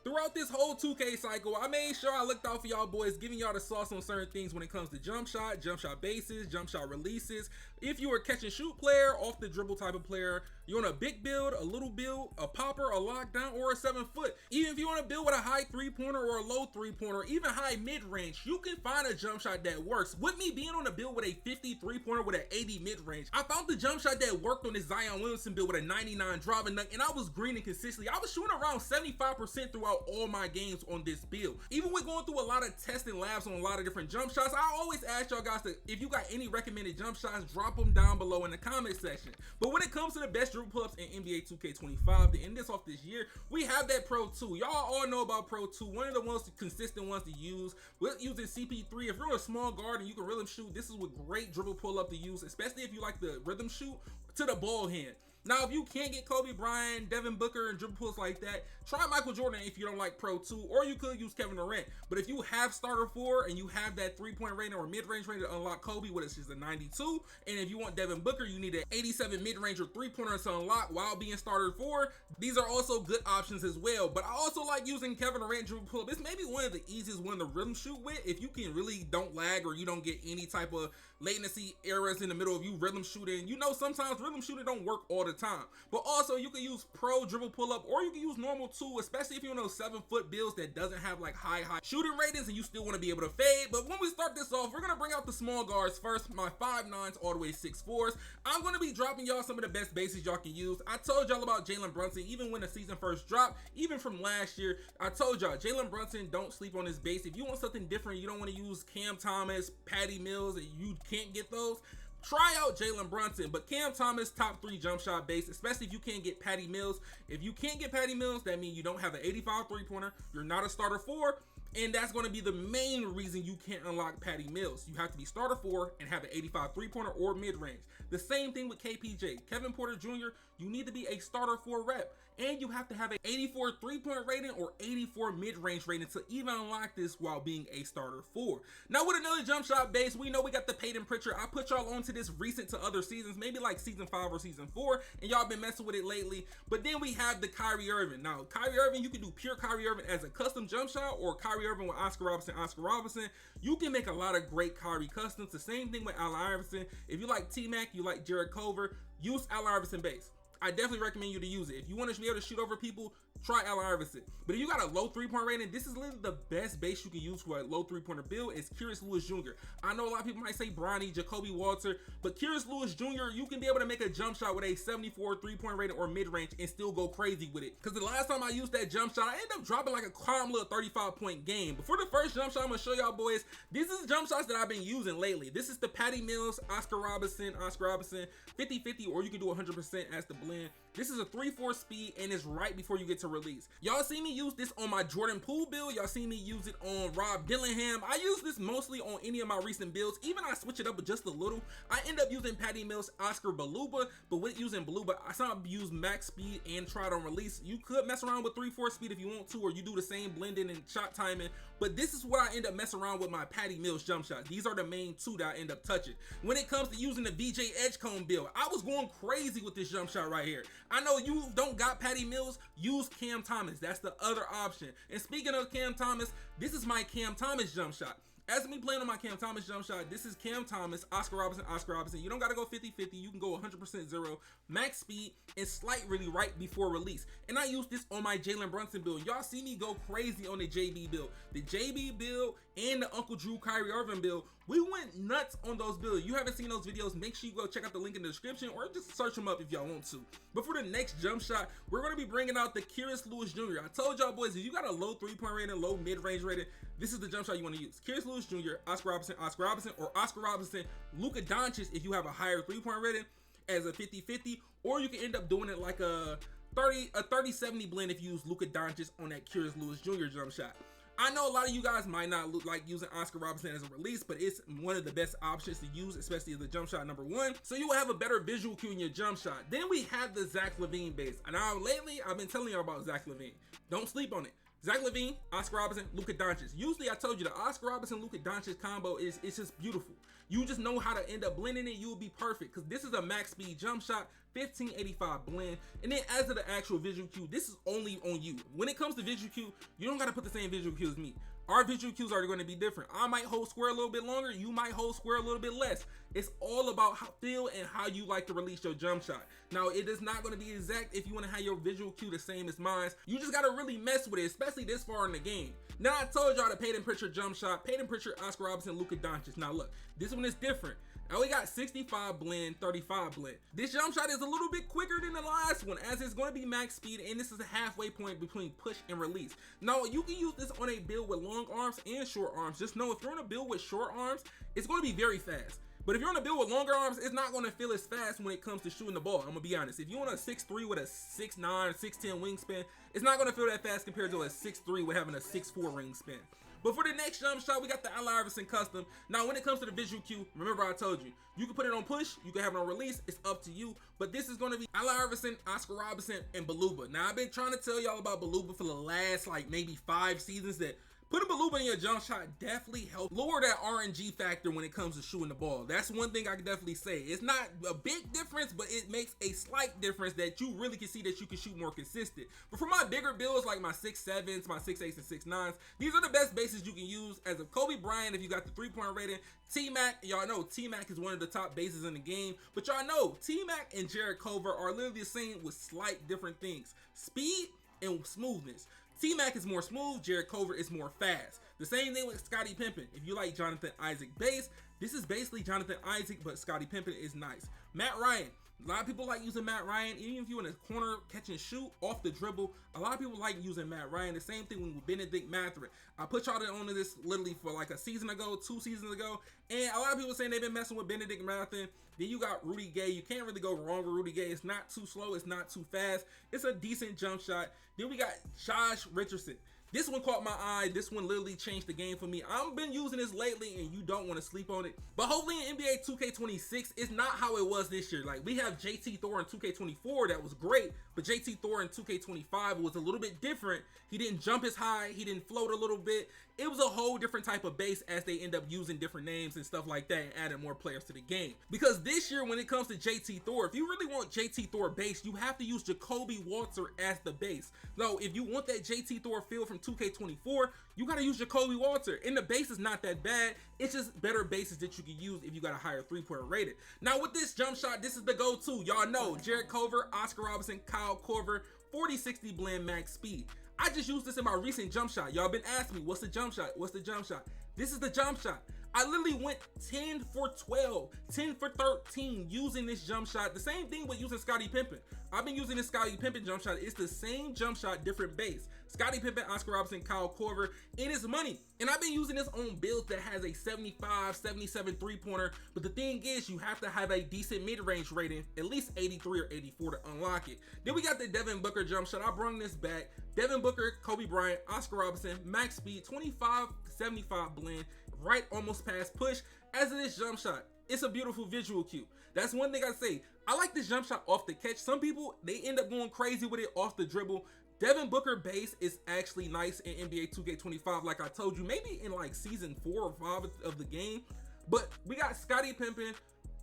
Throughout this whole 2K cycle, I made sure I looked out for y'all boys, giving y'all the sauce on certain things when it comes to jump shot bases, jump shot releases. If you are a catch and shoot player, off the dribble type of player, you want a big build, a little build, a popper, a lockdown, or a 7-foot. Even if you want to build with a high 3-pointer or a low 3-pointer, even high mid-range, you can find a jump shot that works. With me being on a build with a 50 3-pointer with an 80 mid-range, I found the jump shot that worked on this Zion Williamson build with a 99 driving nut, and I was greening consistently. I was shooting around 75% throughout all my games on this build. Even with going through a lot of testing labs on a lot of different jump shots, I always ask y'all guys to, if you got any recommended jump shots, drop them down below in the comment section. But when it comes to the best dribble pull-ups in NBA 2K25 to end this off this year, we have that Pro 2. Y'all all know about Pro 2, one of the most consistent ones to use. We're using CP3. If you're a small guard and you can rhythm shoot, this is a great dribble pull-up to use, especially if you like the rhythm shoot to the ball hand. Now, if you can't get Kobe Bryant, Devin Booker, and dribble pulls like that, try Michael Jordan if you don't like Pro 2, or you could use Kevin Durant. But if you have starter 4 and you have that 3-point rating or mid-range rating to unlock Kobe, which is a 92, and if you want Devin Booker, you need an 87 mid-range or 3-pointer to unlock while being starter 4. These are also good options as well. But I also like using Kevin Durant dribble pull-up. It's maybe one of the easiest one to rhythm shoot with if you can really don't lag or you don't get any type of latency errors in the middle of you rhythm shooting. You know, sometimes rhythm shooting don't work all the time. But also, you can use pro dribble pull-up, or you can use normal too, especially if you're in those 7-foot builds that doesn't have like high shooting ratings and you still want to be able to fade. But when we start this off, we're going to bring out the small guards first, my 5'9s all the way 6'4s. I'm going to be dropping y'all some of the best bases y'all can use. I told y'all about Jalen Brunson, even when the season first dropped, even from last year, I told y'all, Jalen Brunson, don't sleep on his base. If you want something different, you don't want to use Cam Thomas, Patty Mills, and you can't get those, try out Jalen Brunson. But Cam Thomas, top 3 jump shot base, especially if you can't get Patty Mills. If you can't get Patty Mills, that means you don't have an 85 3-pointer, you're not a starter 4, and that's going to be the main reason you can't unlock Patty Mills. You have to be starter 4 and have an 85 3-pointer or mid-range. The same thing with KPJ. Kevin Porter Jr., you need to be a starter 4 rep, and you have to have an 84 3-point rating or 84 mid-range rating to even unlock this while being a starter 4. Now with another jump shot base, we know we got the Peyton Pritchard. I put y'all onto this recent to other seasons, maybe like season 5 or season 4, and y'all been messing with it lately. But then we have the Kyrie Irving. Now Kyrie Irving, you can do pure Kyrie Irving as a custom jump shot, or Kyrie Irving with Oscar Robertson. You can make a lot of great Kyrie customs. The same thing with Allen Iverson. If you like T-Mac, you like Jared Culver, use Allen Iverson base. I definitely recommend you to use it. If you want to be able to shoot over people, try Allen Iverson. But if you got a low 3-point rating, this is literally the best base you can use for a low 3-pointer build. Is Curious Lewis Jr. I know a lot of people might say Bronny, Jacoby Walter, but Curious Lewis Jr., you can be able to make a jump shot with a 74 3-point rating or mid-range and still go crazy with it. Because the last time I used that jump shot, I ended up dropping like a calm little 35-point game. But for the first jump shot I'm going to show y'all boys, this is jump shots that I've been using lately. This is the Patty Mills, Oscar Robertson, 50-50, or you can do 100% as the blend. This is a 3-4 speed and it's right before you get to release. Y'all see me use this on my Jordan Poole build. Y'all see me use it on Rob Dillingham. I use this mostly on any of my recent builds. Even I switch it up just a little. I end up using Patty Mills, Oscar Baluba, but with using Baluba, I sometimes use max speed and try it on release. You could mess around with 3-4 speed if you want to, or you do the same blending and shot timing, but this is what I end up messing around with my Patty Mills jump shot. These are the main 2 that I end up touching. When it comes to using the VJ Edgecombe build, I was going crazy with this jump shot right here. I know you don't got Patty Mills, use Cam Thomas. That's the other option. And speaking of Cam Thomas, this is my Cam Thomas jump shot. As me playing on my Cam Thomas jump shot, this is Cam Thomas, Oscar Robertson. You don't got to go 50-50. You can go 100% zero, max speed, and slight really right before release. And I use this on my Jalen Brunson build. Y'all see me go crazy on the JB build. The JB build and the Uncle Drew Kyrie Irving build, we went nuts on those builds. You haven't seen those videos, make sure you go check out the link in the description, or just search them up if y'all want to. But for the next jump shot, we're going to be bringing out the Curious Lewis Jr. I told y'all boys, if you got a low 3-point rating, low mid-range rating, this is the jump shot you want to use. Curious Lewis Jr., Oscar Robertson, or Oscar Robertson, Luka Doncic if you have a higher 3-point rating as a 50-50, or you can end up doing it like a 30-70 blend if you use Luka Doncic on that Curious Lewis Jr. jump shot. I know a lot of you guys might not like using Oscar Robertson as a release, but it's one of the best options to use, especially as the jump shot number 1. So you will have a better visual cue in your jump shot. Then we have the Zach LaVine base. And now lately, I've been telling you about Zach LaVine. Don't sleep on it. Zach LaVine, Oscar Robertson, Luka Doncic. Usually I told you the Oscar Robertson, Luka Doncic combo is just beautiful. You just know how to end up blending it, you'll be perfect. Because this is a max speed jump shot, 1585 blend. And then as to the actual visual cue, this is only on you. When it comes to visual cue, you don't got to put the same visual cue as me. Our visual cues are going to be different. I might hold square a little bit longer, you might hold square a little bit less. It's all about how feel and how you like to release your jump shot. Now, it is not going to be exact if you want to have your visual cue the same as mine. You just got to really mess with it, especially this far in the game. Now, I told y'all the paint and picture jump shot, paint and picture Oscar Robertson, Luka Doncic. Now look, this one is different. Now we got 65 blend, 35 blend. This jump shot is a little bit quicker than the last one, as it's going to be max speed, and this is a halfway point between push and release. Now you can use this on a build with long arms and short arms. Just know if you're on a build with short arms, it's going to be very fast. But if you're on a build with longer arms, it's not going to feel as fast when it comes to shooting the ball. I'm going to be honest. If you're on a 6'3 with a 6'9", 6'10 wingspan, it's not going to feel that fast compared to a 6'3 with having a 6'4 wingspan. But for the next jump shot, we got the Allen Iverson custom. Now, when it comes to the visual cue, remember I told you, you can put it on push, you can have it on release, it's up to you. But this is going to be Allen Iverson, Oscar Robertson, and Baluba. Now, I've been trying to tell y'all about Baluba for the last, maybe 5 seasons, that putting Baluba in your jump shot definitely helps lower that RNG factor when it comes to shooting the ball. That's one thing I can definitely say. It's not a big difference, but it makes a slight difference that you really can see that you can shoot more consistent. But for my bigger builds, like my 6'7s, my 6'8s, and 6'9s, these are the best bases you can use. As of Kobe Bryant, if you got the 3-point rating, T-Mac, y'all know T-Mac is one of the top bases in the game. But y'all know T-Mac and Jared Culver are literally the same with slight different things. Speed and smoothness. T-Mac is more smooth, Jared Culver is more fast. The same thing with Scottie Pippen. If you like Jonathan Isaac base, this is basically Jonathan Isaac, but Scottie Pippen is nice. Matt Ryan. A lot of people like using Matt Ryan, even if you're in a corner catch and shoot off the dribble. A lot of people like using Matt Ryan. The same thing with Benedict Mathurin. I put y'all on this literally for like a season ago, 2 seasons ago, and a lot of people saying they've been messing with Benedict Mathurin. Then you got Rudy Gay. You can't really go wrong with Rudy Gay. It's not too slow. It's not too fast. It's a decent jump shot. Then we got Josh Richardson. This one caught my eye. This one literally changed the game for me. I've been using this lately, and you don't want to sleep on it. But hopefully in NBA 2K26, it's not how it was this year. Like, we have JT Thor in 2K24 that was great, but JT Thor in 2K25 was a little bit different. He didn't jump as high. He didn't float a little bit. It was a whole different type of base as they end up using different names and stuff like that and adding more players to the game. Because this year, when it comes to JT Thor, if you really want JT Thor base, you have to use Jacoby Walter as the base. So if you want that JT Thor feel from 2K24, you got to use Jacoby Walter. And the base is not that bad. It's just better bases that you can use if you got a higher 3-point rated. Now with this jump shot, this is the go-to. Y'all know Jared Culver, Oscar Robertson, Kyle Korver, 40-60 blend max speed. I just used this in my recent jump shot. Y'all been asking me, what's the jump shot? What's the jump shot? This is the jump shot. I literally went 10 for 12, 10 for 13 using this jump shot. The same thing with using Scottie Pippen. I've been using this Scottie Pippen jump shot. It's the same jump shot, different base. Scottie Pippen, Oscar Robertson, Kyle Korver. It is money. And I've been using this on builds that has a 75, 77 3-pointer. But the thing is, you have to have a decent mid-range rating, at least 83 or 84 to unlock it. Then we got the Devin Booker jump shot. I brung this back. Devin Booker, Kobe Bryant, Oscar Robertson, max speed, 25, 75 blend, right almost past push. As of this jump shot, it's a beautiful visual cue. That's one thing I say. I like this jump shot off the catch. Some people, they end up going crazy with it off the dribble. Devin Booker base is actually nice in NBA 2K25, like I told you, maybe in like season 4 or 5 of the game. But we got Scottie Pippen,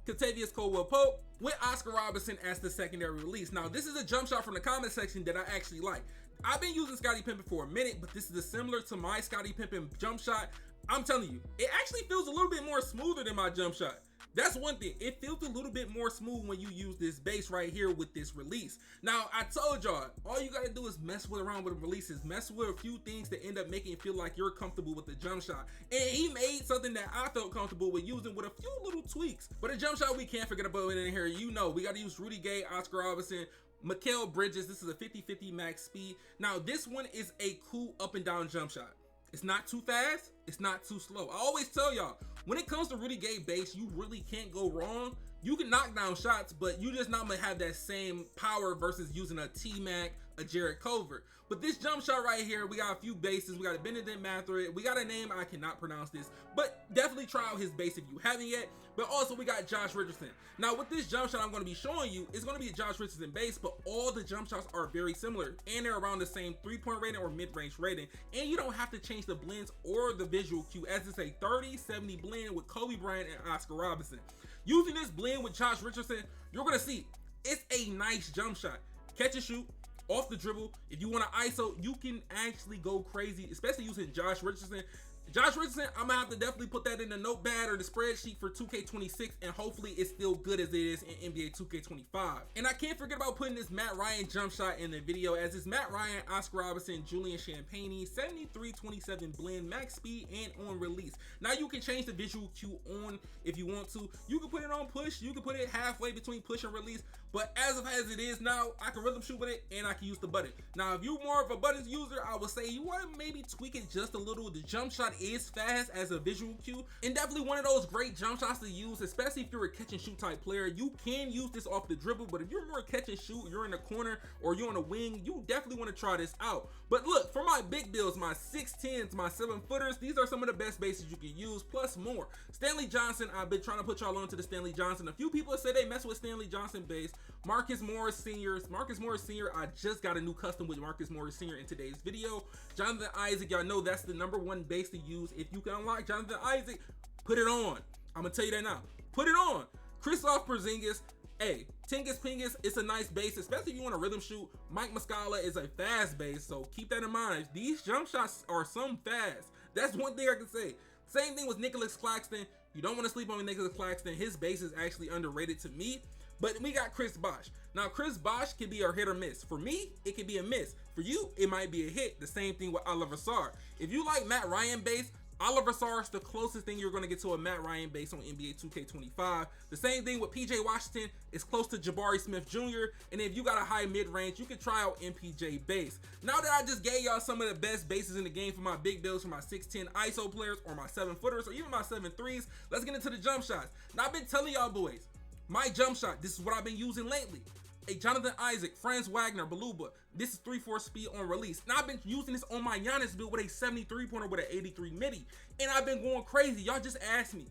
Kentavious Caldwell-Pope with Oscar Robertson as the secondary release. Now, this is a jump shot from the comment section that I actually like. I've been using Scottie Pippen for a minute, but this is similar to my Scottie Pippen jump shot. I'm telling you, it actually feels a little bit more smoother than my jump shot. That's one thing. It feels a little bit more smooth when you use this base right here with this release. Now, I told y'all, all you gotta do is mess around with releases, mess with a few things that end up making it feel like you're comfortable with the jump shot. And he made something that I felt comfortable with using with a few little tweaks. But a jump shot we can't forget about in here. You know, we gotta use Rudy Gay, Oscar Robertson, Mikal Bridges. This is a 50-50 max speed. Now, this one is a cool up and down jump shot. It's not too fast, it's not too slow. I always tell y'all, when it comes to Rudy Gay base, you really can't go wrong. You can knock down shots, but you just not gonna have that same power versus using a T-Mac, a Jared Culver. But this jump shot right here, we got a few bases. We got a Benedict Mathurin. We got a name, I cannot pronounce this, but definitely try out his base if you haven't yet. But also we got Josh Richardson. Now with this jump shot I'm going to be showing you, it's going to be a Josh Richardson base, but all the jump shots are very similar and they're around the same 3-point rating or mid-range rating. And you don't have to change the blends or the visual cue, as it's a 30-70 blend with Kobe Bryant and Oscar Robertson. Using this blend with Josh Richardson, you're going to see it's a nice jump shot. Catch and shoot, off the dribble. If you want to ISO, you can actually go crazy, especially using Josh Richardson. Josh Richardson, I'm gonna have to definitely put that in the notepad or the spreadsheet for 2K26, and hopefully it's still good as it is in NBA 2K25. And I can't forget about putting this Matt Ryan jump shot in the video, as it's Matt Ryan, Oscar Robertson, Julian Champagnie, 73-27 blend, max speed, and on release. Now you can change the visual cue on if you want to. You can put it on push, you can put it halfway between push and release, but as it is now, I can rhythm shoot with it and I can use the button. Now if you're more of a buttons user, I would say you want to maybe tweak it just a little. The jump shot is fast as a visual cue, and definitely one of those great jump shots to use, especially if you're a catch and shoot type player. You can use this off the dribble, but if you're more catch and shoot, you're in the corner or you're on a wing, you definitely want to try this out. But look, for my big builds, my 6'10s, my 7-footers, these are some of the best bases you can use, plus more. Stanley Johnson, I've been trying to put y'all on to the Stanley Johnson. A few people say they mess with Stanley Johnson base. Marcus Morris Sr., I just got a new custom with Marcus Morris Sr. in today's video. Jonathan Isaac, y'all know that's the #1 base to use. If you can unlock Jonathan Isaac, put it on. I'm gonna tell you that now. Put it on. Kristaps Porzingis, hey, Tingus Pingus, it's a nice base, especially if you want to rhythm shoot. Mike Muscala is a fast base, so keep that in mind. These jump shots are some fast. That's one thing I can say. Same thing with Nicholas Claxton. You don't want to sleep on Nicholas Claxton. His base is actually underrated to me. But we got Chris Bosh. Now, Chris Bosh can be a hit or miss. For me, it can be a miss. For you, it might be a hit. The same thing with Oliver Sarr. If you like Matt Ryan base, Oliver Sarr is the closest thing you're going to get to a Matt Ryan base on NBA 2K25. The same thing with PJ Washington is close to Jabari Smith Jr. And if you got a high mid-range, you can try out MPJ base. Now that I just gave y'all some of the best bases in the game for my big builds, for my 6'10 ISO players, or my 7-footers, or even my 7-3s, let's get into the jump shots. Now, I've been telling y'all boys, my jump shot, this is what I've been using lately. A Jonathan Isaac, Franz Wagner, Baluba. This is 3-4 speed on release. Now I've been using this on my Giannis build with a 73-pointer with an 83 midi. And I've been going crazy. Y'all just asked me,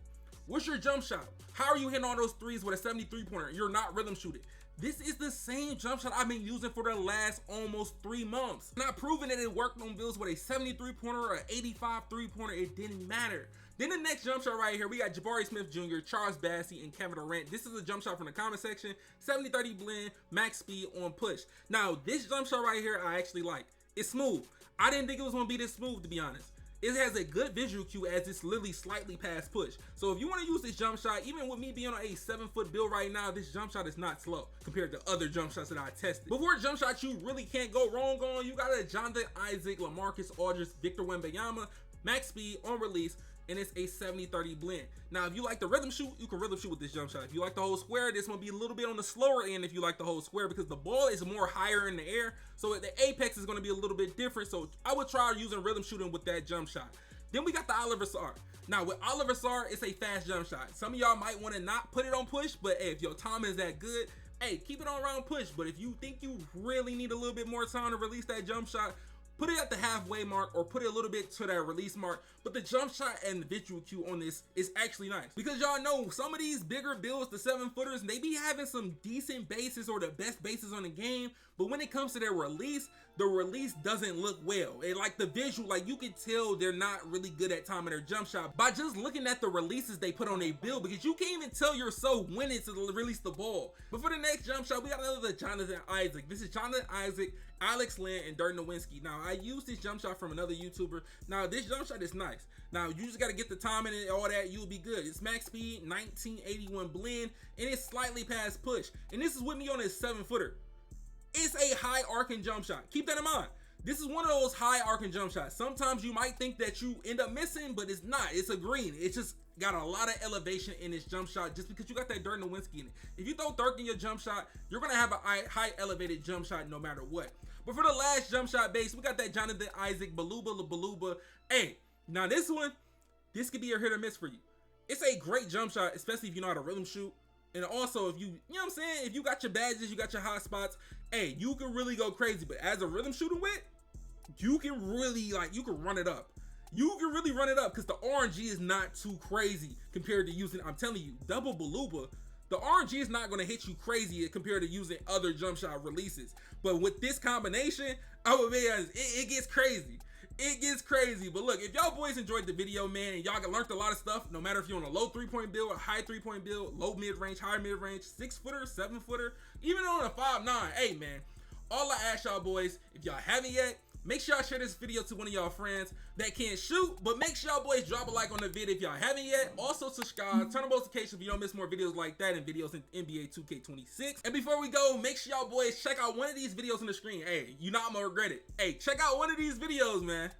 what's your jump shot? How are you hitting all those threes with a 73-pointer? You're not rhythm shooting. This is the same jump shot I've been using for the last almost 3 months. Not proving that it worked on builds with a 73-pointer or an 85 3-pointer, it didn't matter. Then the next jump shot right here, we got Jabari Smith Jr., Charles Bassey, and Kevin Durant. This is a jump shot from the comment section, 70-30 blend, max speed on push. Now, this jump shot right here, I actually like. It's smooth. I didn't think it was gonna be this smooth, to be honest. It has a good visual cue as it's literally slightly past push. So if you want to use this jump shot, even with me being on a 7-foot build right now, this jump shot is not slow compared to other jump shots that I tested. Before a jump shot you really can't go wrong on, you got a Jonathan Isaac, LaMarcus Aldridge, Victor Wembanyama, max speed on release, and it's a 70-30 blend. Now, if you like the rhythm shoot, you can rhythm shoot with this jump shot. If you like the whole square, this one be a little bit on the slower end if you like the whole square, because the ball is more higher in the air, so the apex is going to be a little bit different. So I would try using rhythm shooting with that jump shot. Then we got the Oliver Sarr. Now with Oliver Sarr, it's a fast jump shot. Some of y'all might want to not put it on push, but hey, if your time is that good, hey, keep it on around push. But if you think you really need a little bit more time to release that jump shot, put it at the halfway mark or put it a little bit to that release mark. But the jump shot and the visual cue on this is actually nice, because y'all know some of these bigger builds, the 7-footers, they be having some decent bases or the best bases on the game. But when it comes to their release, the release doesn't look well. And like the visual, like you can tell they're not really good at timing their jump shot by just looking at the releases they put on a build, because you can't even tell yourself when it's to release the ball. But for the next jump shot, we got another Jonathan Isaac. This is Jonathan Isaac, Alex Len, and Dirk Nowitzki. Now I used this jump shot from another YouTuber. Now this jump shot is nice. Now you just got to get the timing and all that, you'll be good. It's max speed, 1981 blend, and it's slightly past push. And this is with me on this 7-footer. It's a high arcing jump shot. Keep that in mind. This is one of those high arcing jump shots. Sometimes you might think that you end up missing, but it's not. It's a green. It's just got a lot of elevation in this jump shot just because you got that Dirk Nowitzki in it. If you throw Dirk in your jump shot, you're going to have a high elevated jump shot no matter what. But for the last jump shot base, we got that Jonathan Isaac, Baluba. Hey, now this one, this could be a hit or miss for you. It's a great jump shot, especially if you know how to rhythm shoot. And also, if you know what I'm saying, if you got your badges, you got your hot spots, hey, you can really go crazy. But as a rhythm shooting wit, you can really, like, you can run it up. You can really run it up because the RNG is not too crazy compared to using, I'm telling you, double Baluba. The RNG is not going to hit you crazy compared to using other jump shot releases. But with this combination, I would be honest, it gets crazy. It gets crazy. But look, if y'all boys enjoyed the video, man, and y'all learned a lot of stuff, no matter if you're on a low 3-point build, a high 3-point build, low mid-range, high mid-range, 6-footer, 7-footer, even on a 5'9", hey man, all I ask y'all boys, if y'all haven't yet, make sure y'all share this video to one of y'all friends that can't shoot, but make sure y'all boys drop a like on the video if y'all haven't yet. Also subscribe, turn on notifications so you don't miss more videos like that and videos in NBA 2K26. And before we go, make sure y'all boys check out one of these videos on the screen. Hey, you not gonna regret it. Hey, check out one of these videos, man.